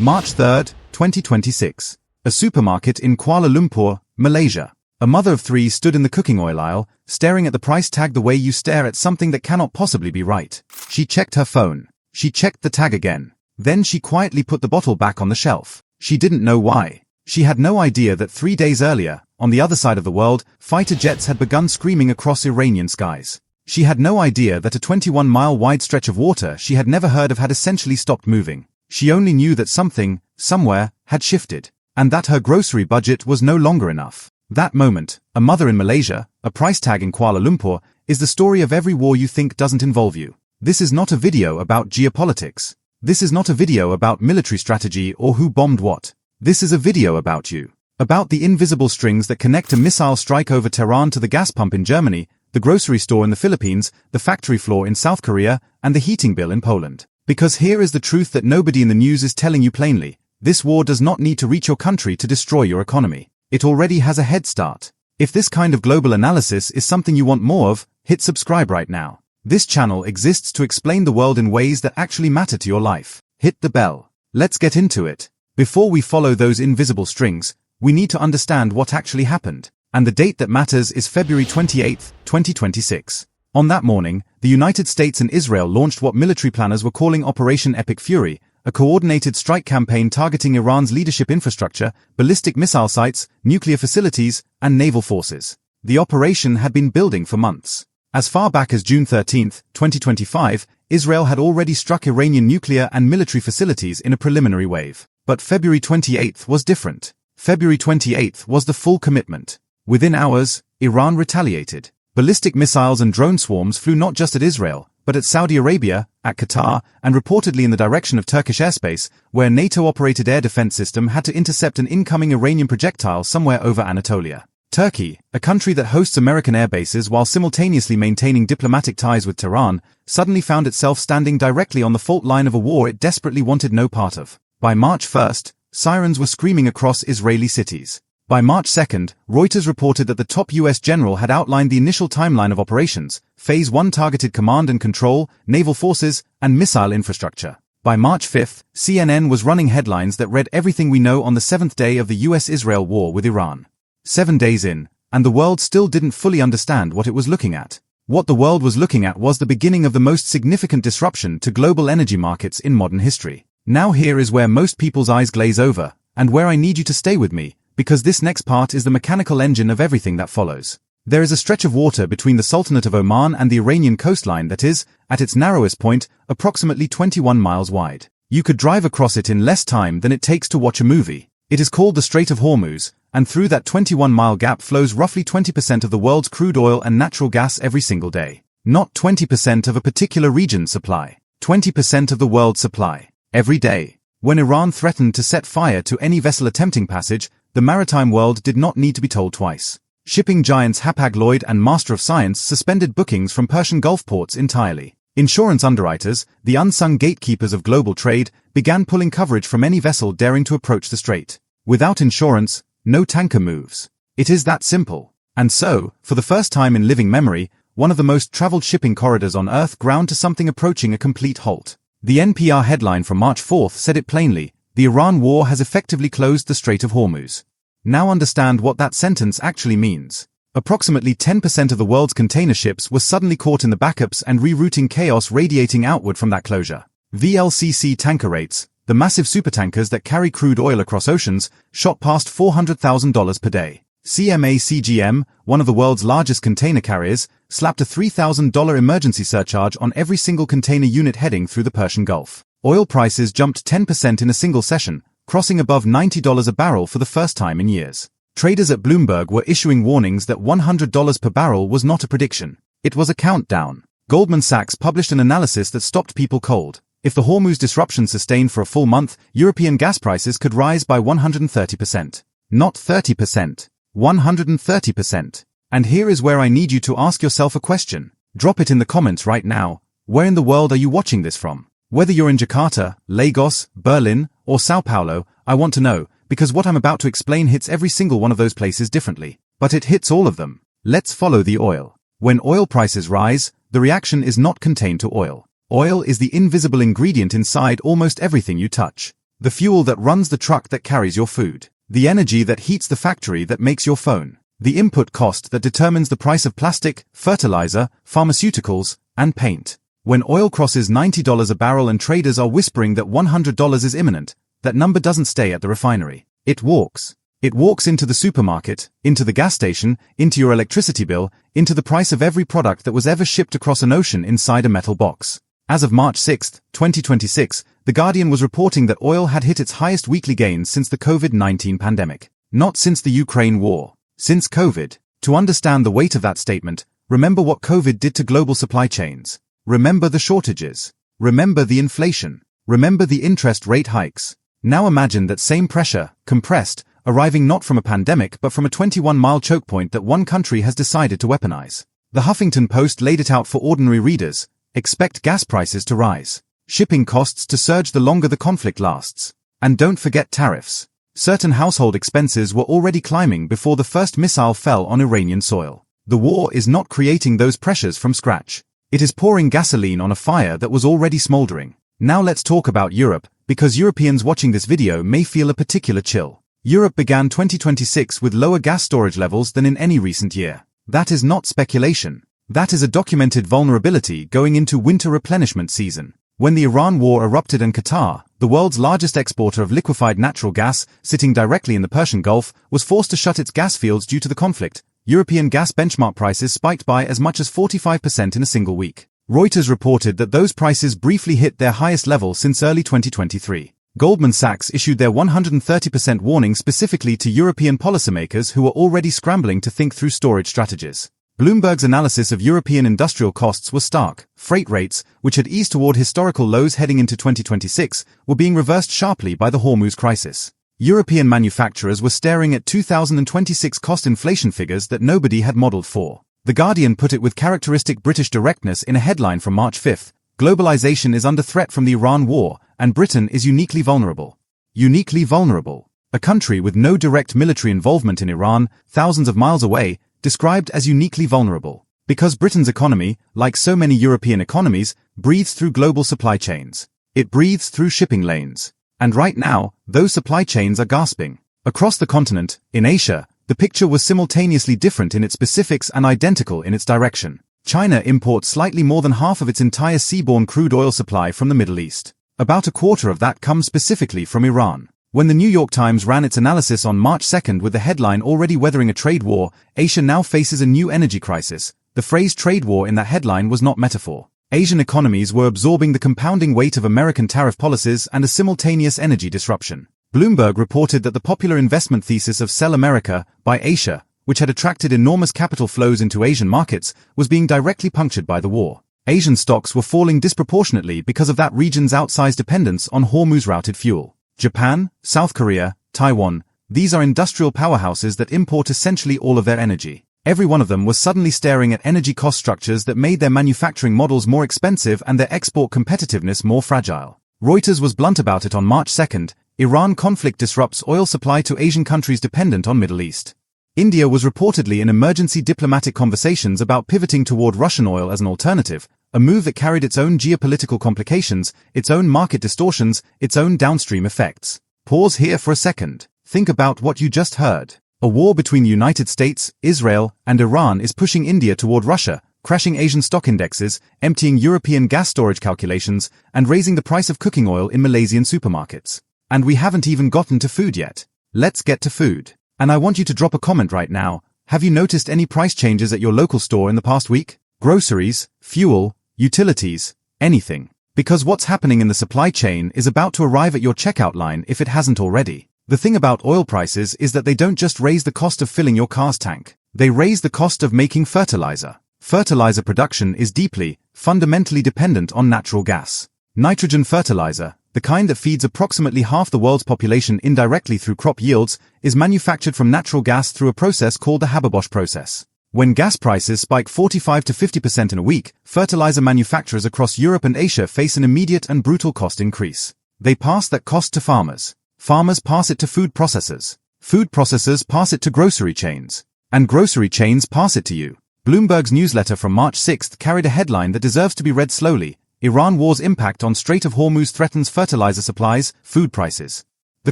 March 3, 2026. A supermarket in Kuala Lumpur, Malaysia. A mother of three stood in the cooking oil aisle, staring at the price tag the way you stare at something that cannot possibly be right. She checked her phone. She checked the tag again. Then she quietly put the bottle back on the shelf. She didn't know why. She had no idea that 3 days earlier, on the other side of the world, fighter jets had begun screaming across Iranian skies. She had no idea that a 21-mile wide stretch of water she had never heard of had essentially stopped moving. She only knew that something, somewhere, had shifted, and that her grocery budget was no longer enough. That moment, a mother in Malaysia, a price tag in Kuala Lumpur, is the story of every war you think doesn't involve you. This is not a video about geopolitics. This is not a video about military strategy or who bombed what. This is a video about you. About the invisible strings that connect a missile strike over Tehran to the gas pump in Germany, the grocery store in the Philippines, the factory floor in South Korea, and the heating bill in Poland. Because here is the truth that nobody in the news is telling you plainly. This war does not need to reach your country to destroy your economy. It already has a head start. If this kind of global analysis is something you want more of, hit subscribe right now. This channel exists to explain the world in ways that actually matter to your life. Hit the bell. Let's get into it. Before we follow those invisible strings, we need to understand what actually happened. And the date that matters is February 28, 2026. On that morning, the United States and Israel launched what military planners were calling Operation Epic Fury, a coordinated strike campaign targeting Iran's leadership infrastructure, ballistic missile sites, nuclear facilities, and naval forces. The operation had been building for months. As far back as June 13, 2025, Israel had already struck Iranian nuclear and military facilities in a preliminary wave. But February 28 was different. February 28 was the full commitment. Within hours, Iran retaliated. Ballistic missiles and drone swarms flew not just at Israel, but at Saudi Arabia, at Qatar, and reportedly in the direction of Turkish airspace, where a NATO-operated air defense system had to intercept an incoming Iranian projectile somewhere over Anatolia. Turkey, a country that hosts American air bases while simultaneously maintaining diplomatic ties with Tehran, suddenly found itself standing directly on the fault line of a war it desperately wanted no part of. By March 1, sirens were screaming across Israeli cities. By March 2, Reuters reported that the top U.S. general had outlined the initial timeline of operations: Phase 1 targeted command and control, naval forces, and missile infrastructure. By March 5, CNN was running headlines that read everything we know on the 7th day of the U.S.-Israel war with Iran. 7 days in, and the world still didn't fully understand what it was looking at. What the world was looking at was the beginning of the most significant disruption to global energy markets in modern history. Now here is where most people's eyes glaze over, and where I need you to stay with me, because this next part is the mechanical engine of everything that follows. There is a stretch of water between the Sultanate of Oman and the Iranian coastline that is, at its narrowest point, approximately 21 miles wide. You could drive across it in less time than it takes to watch a movie. It is called the Strait of Hormuz, and through that 21-mile gap flows roughly 20% of the world's crude oil and natural gas every single day. Not 20% of a particular region's supply. 20% of the world's supply. Every day. When Iran threatened to set fire to any vessel attempting passage, the maritime world did not need to be told twice. Shipping giants Hapag-Lloyd and Master of Science suspended bookings from Persian Gulf ports entirely. Insurance underwriters, the unsung gatekeepers of global trade, began pulling coverage from any vessel daring to approach the strait. Without insurance, no tanker moves. It is that simple. And so, for the first time in living memory, one of the most traveled shipping corridors on Earth ground to something approaching a complete halt. The NPR headline from March 4 said it plainly: the Iran war has effectively closed the Strait of Hormuz. Now understand what that sentence actually means. Approximately 10% of the world's container ships were suddenly caught in the backups and rerouting chaos radiating outward from that closure. VLCC tanker rates, the massive supertankers that carry crude oil across oceans, shot past $400,000 per day. CMA-CGM, one of the world's largest container carriers, slapped a $3,000 emergency surcharge on every single container unit heading through the Persian Gulf. Oil prices jumped 10% in a single session, crossing above $90 a barrel for the first time in years. Traders at Bloomberg were issuing warnings that $100 per barrel was not a prediction. It was a countdown. Goldman Sachs published an analysis that stopped people cold. If the Hormuz disruption sustained for a full month, European gas prices could rise by 130%. Not 30%. 130%. And here is where I need you to ask yourself a question. Drop it in the comments right now. Where in the world are you watching this from? Whether you're in Jakarta, Lagos, Berlin, or Sao Paulo, I want to know, because what I'm about to explain hits every single one of those places differently. But it hits all of them. Let's follow the oil. When oil prices rise, the reaction is not contained to oil. Oil is the invisible ingredient inside almost everything you touch. The fuel that runs the truck that carries your food. The energy that heats the factory that makes your phone. The input cost that determines the price of plastic, fertilizer, pharmaceuticals, and paint. When oil crosses $90 a barrel and traders are whispering that $100 is imminent, that number doesn't stay at the refinery. It walks. It walks into the supermarket, into the gas station, into your electricity bill, into the price of every product that was ever shipped across an ocean inside a metal box. As of March 6, 2026, The Guardian was reporting that oil had hit its highest weekly gains since the COVID-19 pandemic. Not since the Ukraine war. Since COVID. To understand the weight of that statement, remember what COVID did to global supply chains. Remember the shortages. Remember the inflation. Remember the interest rate hikes. Now imagine that same pressure, compressed, arriving not from a pandemic but from a 21-mile choke point that one country has decided to weaponize. The Huffington Post laid it out for ordinary readers. Expect gas prices to rise. Shipping costs to surge the longer the conflict lasts. And don't forget tariffs. Certain household expenses were already climbing before the first missile fell on Iranian soil. The war is not creating those pressures from scratch. It is pouring gasoline on a fire that was already smoldering. Now let's talk about Europe, because Europeans watching this video may feel a particular chill. Europe began 2026 with lower gas storage levels than in any recent year. That is not speculation. That is a documented vulnerability going into winter replenishment season. When the Iran war erupted and Qatar, the world's largest exporter of liquefied natural gas, sitting directly in the Persian Gulf, was forced to shut its gas fields due to the conflict, European gas benchmark prices spiked by as much as 45% in a single week. Reuters reported that those prices briefly hit their highest level since early 2023. Goldman Sachs issued their 130% warning specifically to European policymakers who were already scrambling to think through storage strategies. Bloomberg's analysis of European industrial costs was stark. Freight rates, which had eased toward historical lows heading into 2026, were being reversed sharply by the Hormuz crisis. European manufacturers were staring at 2026 cost inflation figures that nobody had modeled for. The Guardian put it with characteristic British directness in a headline from March 5. Globalization is under threat from the Iran war, and Britain is uniquely vulnerable. Uniquely vulnerable. A country with no direct military involvement in Iran, thousands of miles away, described as uniquely vulnerable. Because Britain's economy, like so many European economies, breathes through global supply chains. It breathes through shipping lanes. And right now, those supply chains are gasping. Across the continent, in Asia, the picture was simultaneously different in its specifics and identical in its direction. China imports slightly more than half of its entire seaborne crude oil supply from the Middle East. About a quarter of that comes specifically from Iran. When the New York Times ran its analysis on March 2 with the headline already weathering a trade war, Asia now faces a new energy crisis. The phrase trade war in that headline was not metaphor. Asian economies were absorbing the compounding weight of American tariff policies and a simultaneous energy disruption. Bloomberg reported that the popular investment thesis of Sell America, Buy Asia, which had attracted enormous capital flows into Asian markets, was being directly punctured by the war. Asian stocks were falling disproportionately because of that region's outsized dependence on Hormuz-routed fuel. Japan, South Korea, Taiwan, these are industrial powerhouses that import essentially all of their energy. Every one of them was suddenly staring at energy cost structures that made their manufacturing models more expensive and their export competitiveness more fragile. Reuters was blunt about it on March 2. Iran conflict disrupts oil supply to Asian countries dependent on Middle East. India was reportedly in emergency diplomatic conversations about pivoting toward Russian oil as an alternative, a move that carried its own geopolitical complications, its own market distortions, its own downstream effects. Pause here for a second. Think about what you just heard. A war between the United States, Israel, and Iran is pushing India toward Russia, crashing Asian stock indexes, emptying European gas storage calculations, and raising the price of cooking oil in Malaysian supermarkets. And we haven't even gotten to food yet. Let's get to food. And I want you to drop a comment right now. Have you noticed any price changes at your local store in the past week? Groceries, fuel, utilities, anything. Because what's happening in the supply chain is about to arrive at your checkout line if it hasn't already. The thing about oil prices is that they don't just raise the cost of filling your car's tank. They raise the cost of making fertilizer. Fertilizer production is deeply, fundamentally dependent on natural gas. Nitrogen fertilizer, the kind that feeds approximately half the world's population indirectly through crop yields, is manufactured from natural gas through a process called the Haber-Bosch process. When gas prices spike 45 to 50% in a week, fertilizer manufacturers across Europe and Asia face an immediate and brutal cost increase. They pass that cost to farmers. Farmers pass it to food processors. Food processors pass it to grocery chains. And grocery chains pass it to you. Bloomberg's newsletter from March 6 carried a headline that deserves to be read slowly. Iran war's impact on Strait of Hormuz threatens fertilizer supplies, food prices. The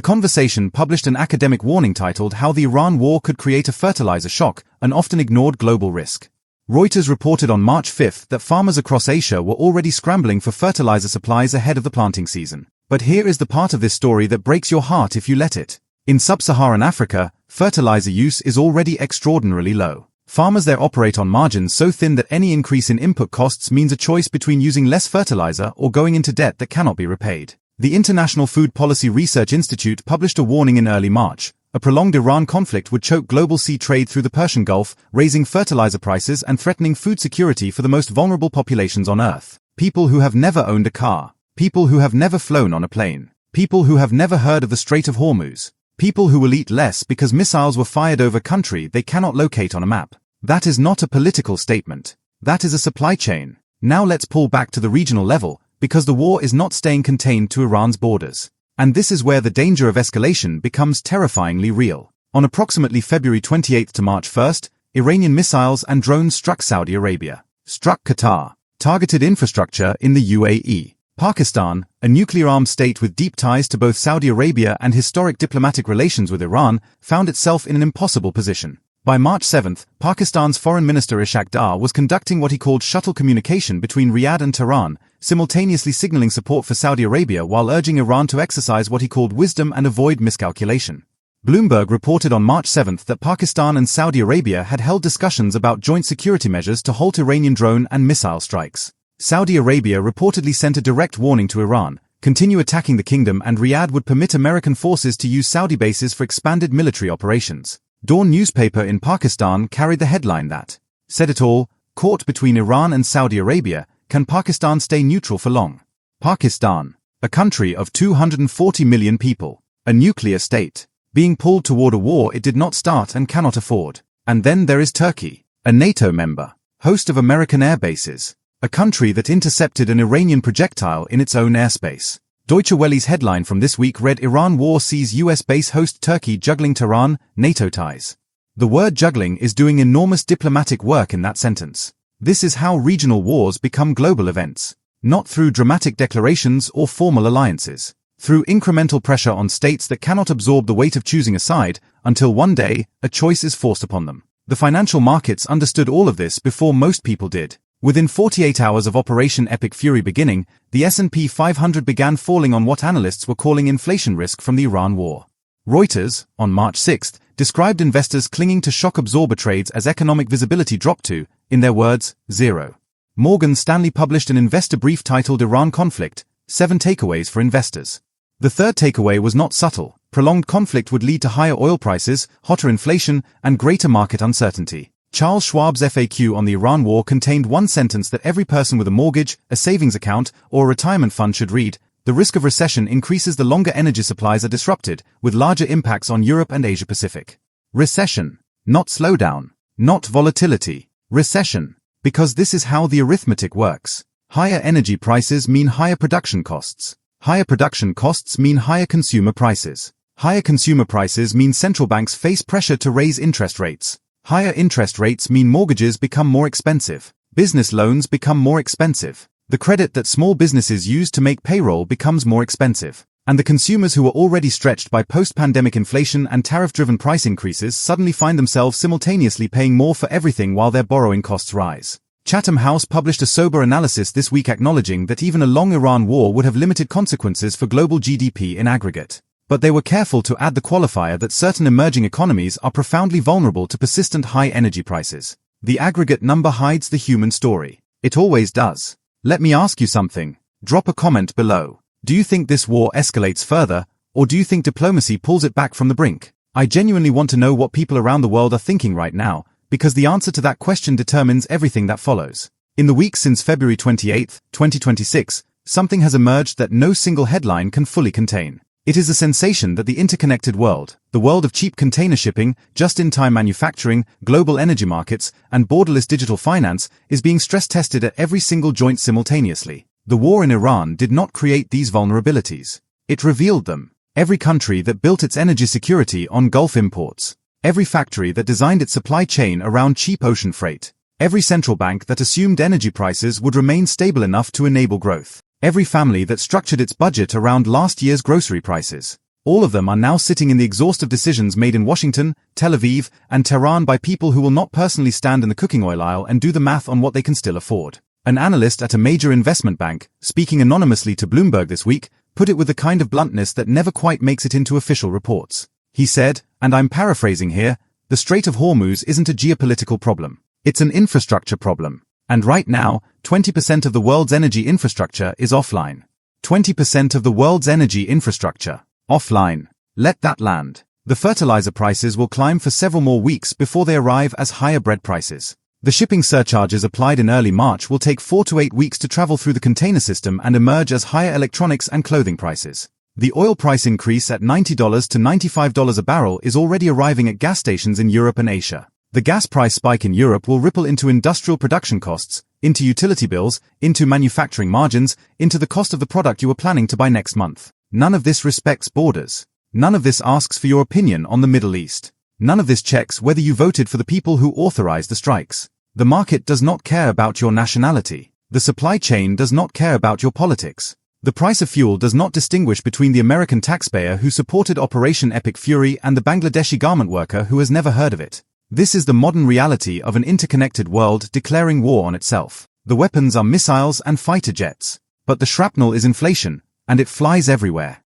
Conversation published an academic warning titled How the Iran War Could Create a Fertilizer Shock, an Often Ignored Global Risk. Reuters reported on March 5 that farmers across Asia were already scrambling for fertilizer supplies ahead of the planting season. But here is the part of this story that breaks your heart if you let it. In sub-Saharan Africa, fertilizer use is already extraordinarily low. Farmers there operate on margins so thin that any increase in input costs means a choice between using less fertilizer or going into debt that cannot be repaid. The International Food Policy Research Institute published a warning in early March. A prolonged Iran conflict would choke global sea trade through the Persian Gulf, raising fertilizer prices and threatening food security for the most vulnerable populations on Earth. People who have never owned a car. People who have never flown on a plane. People who have never heard of the Strait of Hormuz. People who will eat less because missiles were fired over country they cannot locate on a map. That is not a political statement. That is a supply chain. Now let's pull back to the regional level, because the war is not staying contained to Iran's borders. And this is where the danger of escalation becomes terrifyingly real. On approximately February 28 to March 1, Iranian missiles and drones struck Saudi Arabia, struck Qatar, targeted infrastructure in the UAE. Pakistan, a nuclear-armed state with deep ties to both Saudi Arabia and historic diplomatic relations with Iran, found itself in an impossible position. By March 7, Pakistan's Foreign Minister Ishaq Dar was conducting what he called shuttle communication between Riyadh and Tehran, simultaneously signaling support for Saudi Arabia while urging Iran to exercise what he called wisdom and avoid miscalculation. Bloomberg reported on March 7 that Pakistan and Saudi Arabia had held discussions about joint security measures to halt Iranian drone and missile strikes. Saudi Arabia reportedly sent a direct warning to Iran: continue attacking the kingdom and Riyadh would permit American forces to use Saudi bases for expanded military operations. Dawn newspaper in Pakistan carried the headline that said it all: caught between Iran and Saudi Arabia, can Pakistan stay neutral for long? Pakistan, a country of 240 million people, a nuclear state, being pulled toward a war it did not start and cannot afford. And then there is Turkey, a NATO member, host of American air bases, a country that intercepted an Iranian projectile in its own airspace. Deutsche Welle's headline from this week read: Iran war sees US base host Turkey juggling Tehran, NATO ties. The word juggling is doing enormous diplomatic work in that sentence. This is how regional wars become global events. Not through dramatic declarations or formal alliances. Through incremental pressure on states that cannot absorb the weight of choosing a side, until one day, a choice is forced upon them. The financial markets understood all of this before most people did. Within 48 hours of Operation Epic Fury beginning, the S&P 500 began falling on what analysts were calling inflation risk from the Iran war. Reuters, on March 6, described investors clinging to shock absorber trades as economic visibility dropped to, in their words, zero. Morgan Stanley published an investor brief titled Iran Conflict: 7 Takeaways for Investors. The third takeaway was not subtle. Prolonged conflict would lead to higher oil prices, hotter inflation, and greater market uncertainty. Charles Schwab's FAQ on the Iran war contained one sentence that every person with a mortgage, a savings account, or a retirement fund should read: the risk of recession increases the longer energy supplies are disrupted, with larger impacts on Europe and Asia Pacific. Recession. Not slowdown. Not volatility. Recession. Because this is how the arithmetic works. Higher energy prices mean higher production costs. Higher production costs mean higher consumer prices. Higher consumer prices mean central banks face pressure to raise interest rates. Higher interest rates mean mortgages become more expensive. Business loans become more expensive. The credit that small businesses use to make payroll becomes more expensive. And the consumers who were already stretched by post-pandemic inflation and tariff-driven price increases suddenly find themselves simultaneously paying more for everything while their borrowing costs rise. Chatham House published a sober analysis this week acknowledging that even a long Iran war would have limited consequences for global GDP in aggregate. But they were careful to add the qualifier that certain emerging economies are profoundly vulnerable to persistent high energy prices. The aggregate number hides the human story. It always does. Let me ask you something. Drop a comment below. Do you think this war escalates further, or do you think diplomacy pulls it back from the brink? I genuinely want to know what people around the world are thinking right now, because the answer to that question determines everything that follows. In the weeks since February 28, 2026, something has emerged that no single headline can fully contain. It is a sensation that the interconnected world, the world of cheap container shipping, just-in-time manufacturing, global energy markets, and borderless digital finance, is being stress-tested at every single joint simultaneously. The war in Iran did not create these vulnerabilities. It revealed them. Every country that built its energy security on Gulf imports. Every factory that designed its supply chain around cheap ocean freight. Every central bank that assumed energy prices would remain stable enough to enable growth. Every family that structured its budget around last year's grocery prices. All of them are now sitting in the exhaustive decisions made in Washington, Tel Aviv, and Tehran by people who will not personally stand in the cooking oil aisle and do the math on what they can still afford. An analyst at a major investment bank, speaking anonymously to Bloomberg this week, put it with the kind of bluntness that never quite makes it into official reports. He said, and I'm paraphrasing here, the Strait of Hormuz isn't a geopolitical problem. It's an infrastructure problem. And right now, 20% of the world's energy infrastructure is offline. 20% of the world's energy infrastructure. Offline. Let that land. The fertilizer prices will climb for several more weeks before they arrive as higher bread prices. The shipping surcharges applied in early March will take 4 to 8 weeks to travel through the container system and emerge as higher electronics and clothing prices. The oil price increase at $90 to $95 a barrel is already arriving at gas stations in Europe and Asia. The gas price spike in Europe will ripple into industrial production costs, into utility bills, into manufacturing margins, into the cost of the product you are planning to buy next month. None of this respects borders. None of this asks for your opinion on the Middle East. None of this checks whether you voted for the people who authorized the strikes. The market does not care about your nationality. The supply chain does not care about your politics. The price of fuel does not distinguish between the American taxpayer who supported Operation Epic Fury and the Bangladeshi garment worker who has never heard of it. This is the modern reality of an interconnected world declaring war on itself. The weapons are missiles and fighter jets. But the shrapnel is inflation, and it flies everywhere.